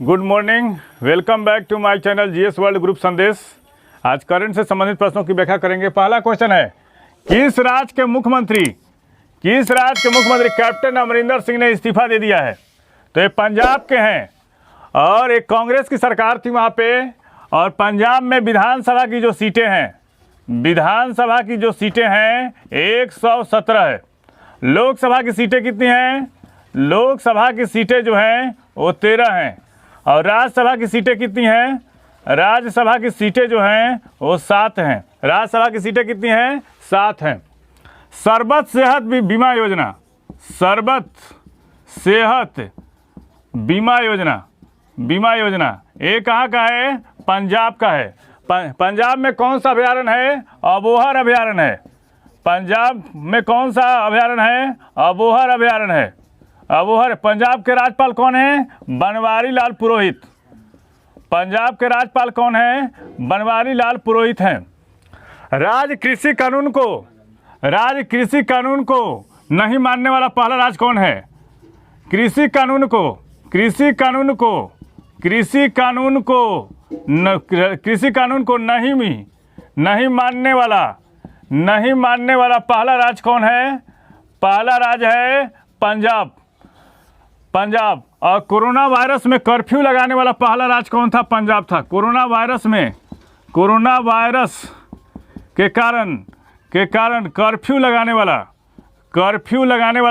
Good morning, welcome back to my channel GS world group Sandesh. आज current से संबंधित प्रश्नों की व्याख्या करेंगे। पहला क्वेश्चन है, किस राज्य के मुख्यमंत्री कैप्टन अमरिंदर सिंह ने इस्तीफा दे दिया है? तो ये पंजाब के हैं और एक कांग्रेस की सरकार थी वहाँ पे। और पंजाब में विधानसभा की जो सीटें हैं 117 है। लोकसभा की सीटें कितनी हैं? लोकसभा की सीटें जो हैं वो 13 हैं। और राज्यसभा की सीटें कितनी हैं? राज्यसभा की सीटें जो हैं वो 7 हैं। राज्यसभा की सीटें कितनी हैं? 7 हैं। सरबत सेहत बीमा योजना, सरबत सेहत बीमा योजना ये कहाँ का है? पंजाब का है। पंजाब में कौन सा अभयारण्य है? अबोहर अभयारण्य है। पंजाब में कौन सा अभयारण्य है? अबोहर अभयारण्य है। अबोहर। पंजाब के राज्यपाल कौन है? बनवारी लाल पुरोहित। पंजाब के राज्यपाल कौन है? बनवारी लाल पुरोहित हैं। राज्य कृषि कानून को नहीं मानने वाला पहला राज्य कौन है? कृषि कानून को नहीं मानने वाला पहला राज्य कौन है? पहला राज्य है पंजाब। और कोरोना वायरस में कर्फ्यू लगाने वाला पहला राज्य कौन था? पंजाब था। कोरोना वायरस के कारण कर्फ्यू लगाने वाला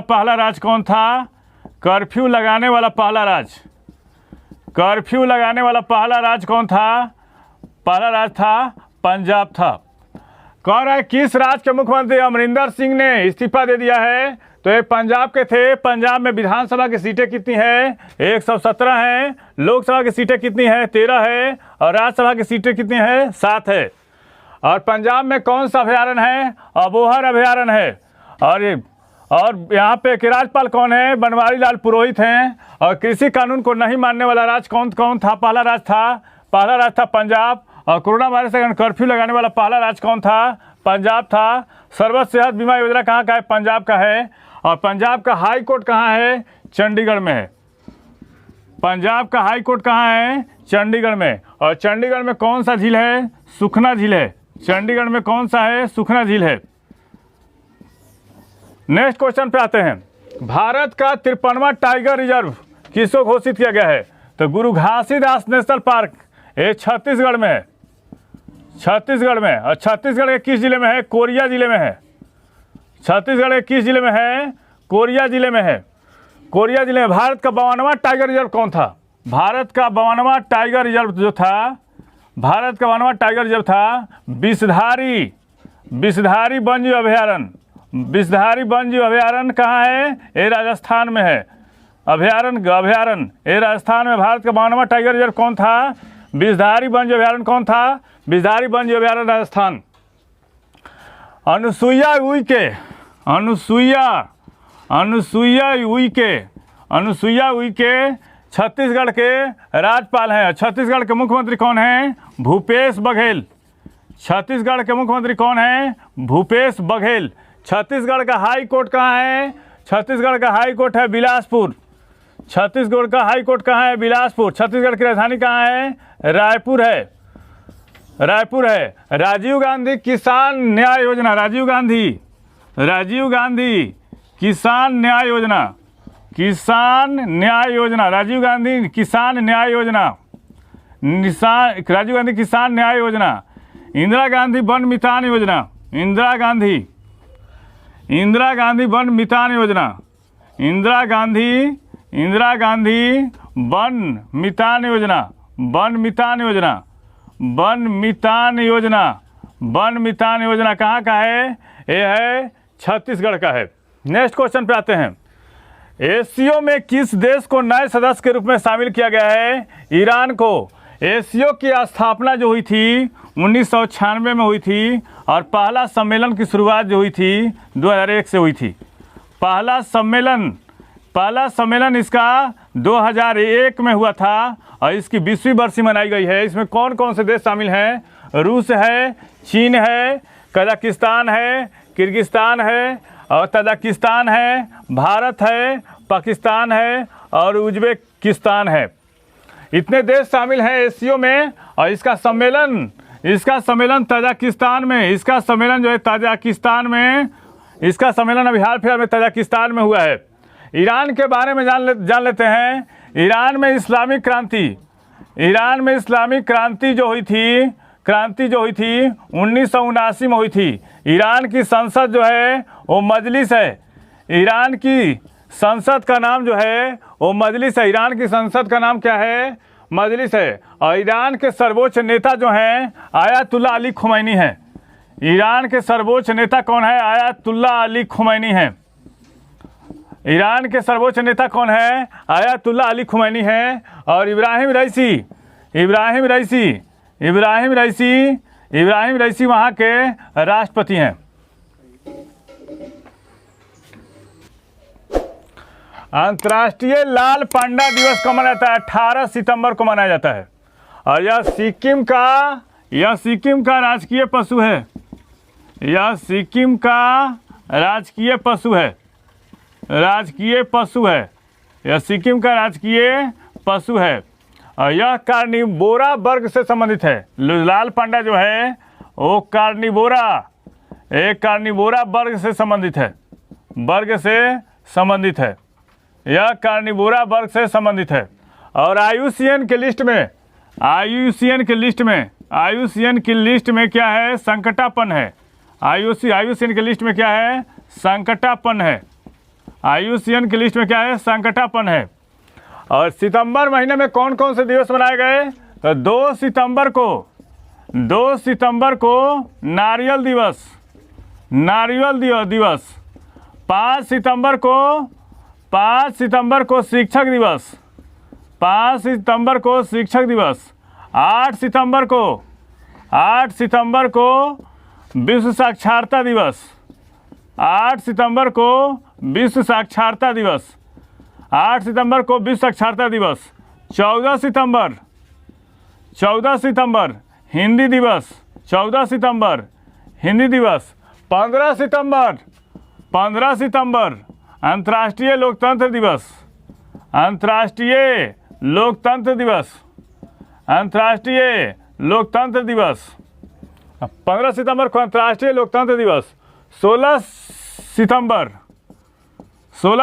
पहला राज्य कौन था? कर्फ्यू लगाने वाला पहला राज्य कौन था? पहला राज्य था पंजाब था। कह रहा है किस राज्य के मुख्यमंत्री अमरिंदर सिंह ने इस्तीफा दे दिया है? तो ये पंजाब के थे। पंजाब में विधानसभा की सीटें कितनी हैं? 117 हैं। लोकसभा की सीटें कितनी हैं? 13 है। और राज्यसभा की सीटें कितनी हैं? 7 है। और पंजाब में कौन सा अभयारण्य है? अबोहर अभयारण्य है। और यहाँ पे के राज्यपाल कौन है? बनवारी लाल पुरोहित हैं। और कृषि कानून को नहीं मानने वाला राज्य कौन था? पहला राज्य था पंजाब। और कोरोना वायरस के कारण कर्फ्यू लगाने वाला पहला राज्य कौन था? पंजाब था। सर्वत सेहत बीमा योजना कहाँ का है? पंजाब का है। और पंजाब का हाई कोर्ट कहाँ है? चंडीगढ़ में है। पंजाब का हाई कोर्ट कहाँ है? चंडीगढ़ में। और चंडीगढ़ में कौन सा झील है? सुखना झील है। चंडीगढ़ में कौन सा है? सुखना झील है। नेक्स्ट क्वेश्चन पे आते हैं। भारत का 53वां टाइगर रिजर्व किसको घोषित किया गया है? तो गुरु घासीदास नेशनल पार्क ये छत्तीसगढ़ में है। और छत्तीसगढ़ के किस जिले में है? कोरिया जिले में है। छत्तीसगढ़ के किस जिले में है? कोरिया जिले में है। कोरिया जिले में। भारत का 52वां टाइगर रिजर्व कौन था? भारत का 52वां टाइगर रिजर्व था विषधारी वन्यजीव अभयारण्य। विषधारी वन्यजीव अभयारण्य कहाँ है? ये राजस्थान में है। अभयारण्य ये राजस्थान में। भारत का 52वां टाइगर रिजर्व कौन था? विषधारी वन्यजीव अभयारण्य कौन था? विषधारी वन्यजीव अभयारण्य राजस्थान। अनुसुईया उइके छत्तीसगढ़ के राज्यपाल हैं। छत्तीसगढ़ के मुख्यमंत्री कौन हैं? भूपेश बघेल। छत्तीसगढ़ के मुख्यमंत्री कौन हैं? भूपेश बघेल। छत्तीसगढ़ का हाई कोर्ट कहाँ है? छत्तीसगढ़ का हाई कोर्ट है बिलासपुर। छत्तीसगढ़ का हाई कोर्ट कहाँ है? बिलासपुर। छत्तीसगढ़ की राजधानी कहाँ है? रायपुर है। राजीव गांधी किसान न्याय योजना। राजीव गांधी किसान न्याय योजना। इंदिरा गांधी वन मितान योजना। इंदिरा गांधी वन मितान योजना कहाँ का है? ये है छत्तीसगढ़ का है। नेक्स्ट क्वेश्चन पे आते हैं। एसीओ में किस देश को नए सदस्य के रूप में शामिल किया गया है? ईरान को। एसीओ की स्थापना जो हुई थी 1996 में हुई थी। और पहला सम्मेलन की शुरुआत जो हुई थी 2001 से हुई थी। पहला सम्मेलन इसका 2001 में हुआ था। और इसकी 20वीं बरसी मनाई गई है। इसमें कौन कौन से देश शामिल हैं? रूस है, चीन है, कजाकिस्तान है, किर्गिस्तान है और तजाकिस्तान है, भारत है, पाकिस्तान है और उज्बेकिस्तान है। इतने देश शामिल हैं एससीओ में, और इसका सम्मेलन ताजिकिस्तान में, इसका सम्मेलन जो है ताजिकिस्तान में, इसका सम्मेलन अभी हाल फिलहाल में ताजिकिस्तान में हुआ है। ईरान के बारे में जान लेते हैं। ईरान में इस्लामिक क्रांति जो हुई थी 1979 में हुई थी। ईरान की संसद जो है वो मजलिस है। ईरान की संसद का नाम जो है वो मजलिस है। ईरान की संसद का नाम क्या है? मजलिस है। और ईरान के सर्वोच्च नेता जो हैं आयतुल्लाह अली खुमैनी हैं। ईरान के सर्वोच्च नेता कौन है? आयतुल्लाह अली खुमैनी हैं। ईरान के सर्वोच्च नेता कौन है? आयतुल्लाह अली खुमैनी हैं। और इब्राहिम रईसी वहाँ के राष्ट्रपति हैं। अंतर्राष्ट्रीय लाल पांडा दिवस कब मनाया जाता है? 18 सितंबर को मनाया जाता है। और यह सिक्किम का राजकीय पशु है। यह सिक्किम का राजकीय पशु है। यह सिक्किम का राजकीय पशु है। और यह कार्निवोरा वर्ग से संबंधित है। लाल पांडा जो है वो कार्निवोरा वर्ग से संबंधित है। यह कार्निवोरा वर्ग से संबंधित है। और आईयूसीएन की लिस्ट में क्या है? संकटापन है। आईयूसीएन की लिस्ट में क्या है? संकटापन है। आईयूसीएन की लिस्ट में क्या है? संकटापन है। और सितंबर महीने में कौन कौन से दिवस मनाए गए? तो 2 सितंबर को नारियल दिवस, 5 सितंबर को शिक्षक दिवस, 8 सितंबर को विश्व साक्षरता दिवस, 8 सितंबर को विश्व साक्षरता दिवस, 14 सितंबर हिंदी दिवस, 15 सितंबर अंतर्राष्ट्रीय लोकतंत्र दिवस, 15 सितंबर को अंतर्राष्ट्रीय लोकतंत्र दिवस। 16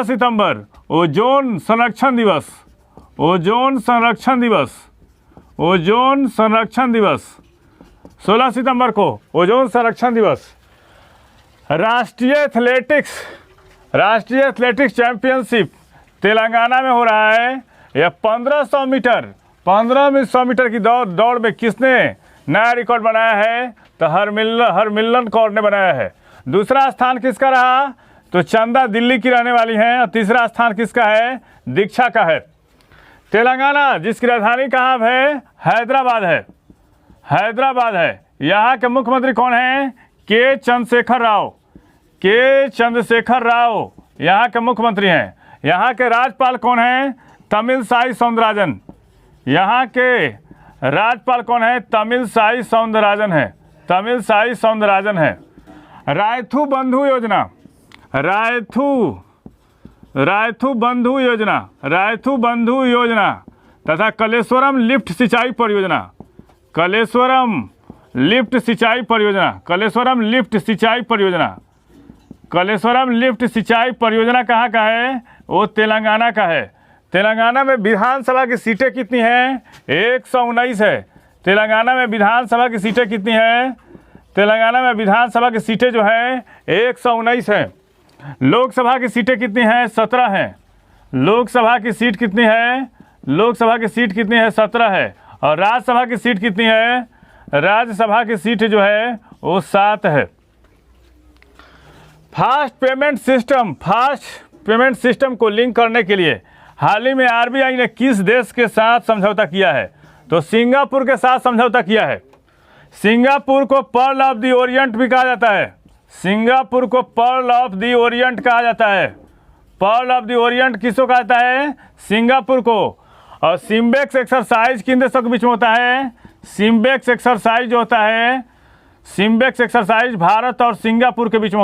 सितंबर ओजोन संरक्षण दिवस, 16 सितंबर को ओजोन संरक्षण दिवस। राष्ट्रीय एथलेटिक्स चैंपियनशिप तेलंगाना में हो रहा है। यह 1500 मीटर की दौड़ में किसने नया रिकॉर्ड बनाया है? तो हरमिलन कौर ने बनाया है। दूसरा स्थान किसका रहा? तो चंदा दिल्ली की रहने वाली हैं। और तीसरा स्थान किसका है? दीक्षा का है। तेलंगाना जिसकी राजधानी कहाँ है? हैदराबाद है। यहाँ के मुख्यमंत्री कौन हैं? के चंद्रशेखर राव यहाँ के मुख्यमंत्री हैं। यहाँ के राज्यपाल कौन हैं? तमिलसाई सौंदरराजन। यहाँ के राज्यपाल कौन है? तमिलसाई सौंदरराजन है। रायथू बंधु योजना तथा कलेश्वरम लिफ्ट सिंचाई परियोजना कहाँ का है? वो तेलंगाना का है। तेलंगाना में विधानसभा की सीटें कितनी हैं? 119 है। तेलंगाना में विधानसभा की सीटें कितनी हैं? तेलंगाना में विधानसभा की सीटें जो हैं 119 हैं। लोकसभा की सीटें कितनी हैं? 17 हैं। लोकसभा की सीट कितनी है? 17 है। और राज्यसभा की सीट कितनी है? राज्यसभा की सीट जो है वो 7 है। फास्ट पेमेंट सिस्टम को लिंक करने के लिए हाल ही में आरबीआई ने किस देश के साथ समझौता किया है? तो सिंगापुर के साथ समझौता किया है। सिंगापुर को पर्ल ऑफ द ओरिएंट भी कहा जाता है। पर्ल ऑफ द ओरिएंट किसको कहता है? सिंगापुर को। और सिम्बेक्स एक्सरसाइज किन देशों के बीच में होता है? सिम्बेक्स एक्सरसाइज भारत और सिंगापुर के बीच में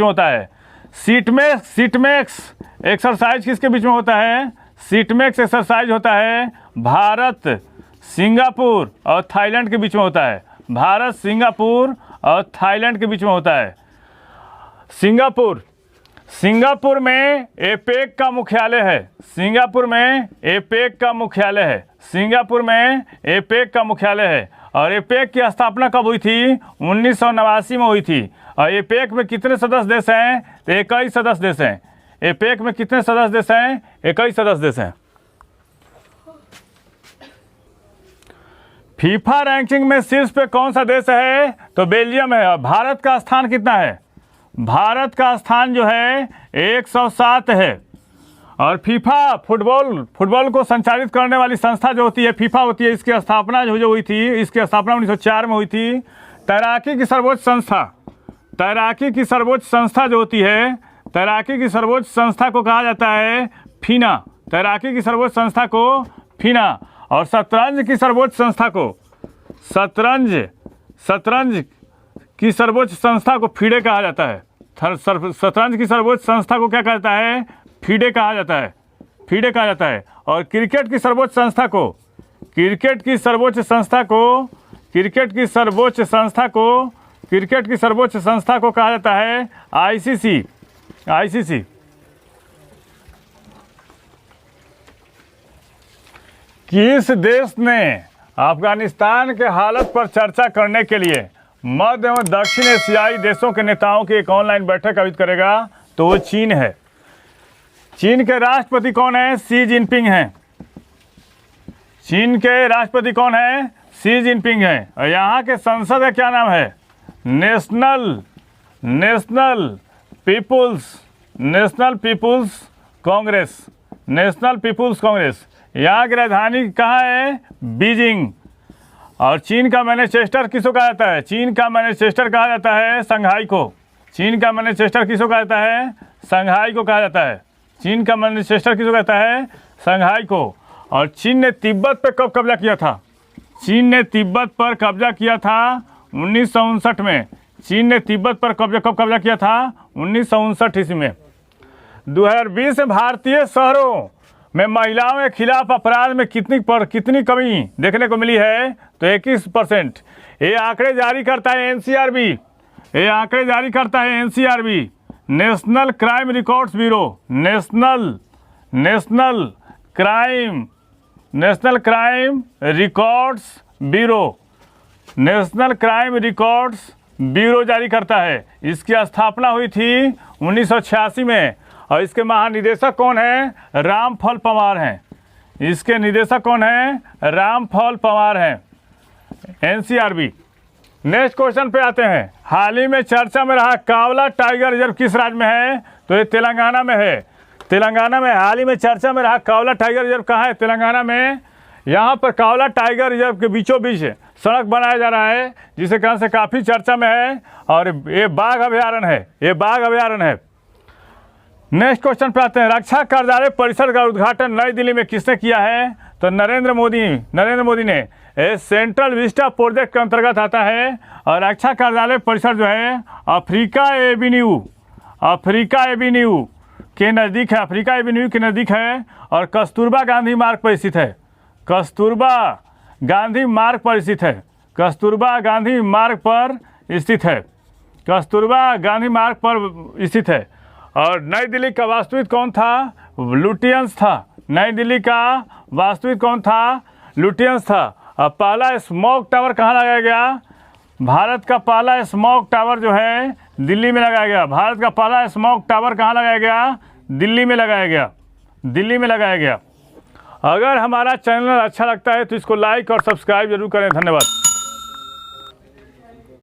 होता है। सीटमेक्स एक्सरसाइज किसके बीच में होता है? सीटमेक्स एक्सरसाइज होता है भारत, सिंगापुर और थाईलैंड के बीच में होता है। भारत, सिंगापुर और थाईलैंड के बीच में होता है। सिंगापुर में एपेक का मुख्यालय है। सिंगापुर में एपेक का मुख्यालय है। सिंगापुर में एपेक का मुख्यालय है। और एपेक की स्थापना कब हुई थी? 1989 में हुई थी। और एपेक में कितने सदस्य देश हैं? तो 21 सदस्य देश हैं। एपेक में कितने सदस्य देश हैं? 21 सदस्य देश हैं। फीफा रैंकिंग में शीर्ष पे कौन सा देश है? तो बेल्जियम है। और भारत का स्थान कितना है? भारत का स्थान जो है 107 है। और फीफा फुटबॉल को संचालित करने वाली संस्था जो होती है फीफा होती है, इसकी स्थापना जो हुई थी, इसकी स्थापना 1904 में हुई थी। तैराकी की सर्वोच्च संस्था जो होती है, तैराकी की सर्वोच्च संस्था को कहा जाता है फीना। तैराकी की सर्वोच्च संस्था को फीना। और शतरंज की सर्वोच्च संस्था को फीडे कहा जाता है। शतरंज की सर्वोच्च संस्था को क्या कहता है? फीडे कहा जाता है। और क्रिकेट की सर्वोच्च संस्था को कहा जाता है आईसीसी। किस देश ने अफगानिस्तान के हालत पर चर्चा करने के लिए मध्य एवं दक्षिण एशियाई देशों के नेताओं की एक ऑनलाइन बैठक आयोजित करेगा? तो वो चीन है। चीन के राष्ट्रपति कौन है? शी जिनपिंग हैं। चीन के राष्ट्रपति कौन है? शी जिनपिंग है। और यहाँ के संसद का क्या नाम है? National People's Congress. यहाँ की राजधानी कहाँ है? बीजिंग। और चीन का मैनचेस्टर किसको कहा जाता है? चीन का मैनचेस्टर कहा जाता है शंघाई को। चीन का मैनचेस्टर किसको कहा जाता है? शंघाई को कहा जाता है। चीन का मैनचेस्टर किसको कहता है? शंघाई को। और चीन ने तिब्बत पर कब कब्जा किया था? चीन ने तिब्बत पर कब्जा किया था 1959 में। चीन ने तिब्बत पर कब कब्जा किया था? 1959 ईस्वी में। 2020 में भारतीय शहरों में महिलाओं के खिलाफ अपराध में कितनी कमी देखने को मिली है? तो 21%। ये आंकड़े जारी करता है NCRB, national crime records bureau. National crime records bureau जारी करता है। इसकी स्थापना हुई थी 1986 में। और इसके महानिदेशक कौन है? रामफल पंवार हैं। इसके निदेशक कौन है? रामफल पंवार हैं। एनसीआरबी। नेक्स्ट क्वेश्चन पे आते हैं। हाल ही में चर्चा में रहा कावला टाइगर रिजर्व किस राज्य में है? तो ये तेलंगाना में है। हाल ही में चर्चा में रहा कावला टाइगर रिजर्व कहाँ है? तेलंगाना में। यहाँ पर कावला टाइगर रिजर्व के बीचों बीच सड़क बनाया जा रहा है, जिसे कारण से काफ़ी चर्चा में है। और ये बाघ अभयारण्य है। नेक्स्ट क्वेश्चन पे आते हैं। रक्षा कार्यालय परिसर का उद्घाटन नई दिल्ली में किसने किया है? तो नरेंद्र मोदी ने। सेंट्रल विस्टा प्रोजेक्ट के अंतर्गत आता है। और रक्षा कार्यालय परिसर जो है अफ्रीका एवेन्यू के नज़दीक है। और कस्तूरबा गांधी मार्ग पर स्थित है। कस्तूरबा गांधी मार्ग पर स्थित है। और नई दिल्ली का वास्तविक कौन था? लुटियंस था। अब पहला स्मोक टावर कहाँ लगाया गया? भारत का पहला स्मोक टावर जो है दिल्ली में लगाया गया। दिल्ली में लगाया गया। अगर हमारा चैनल अच्छा लगता है तो इसको लाइक और सब्सक्राइब जरूर करें। धन्यवाद।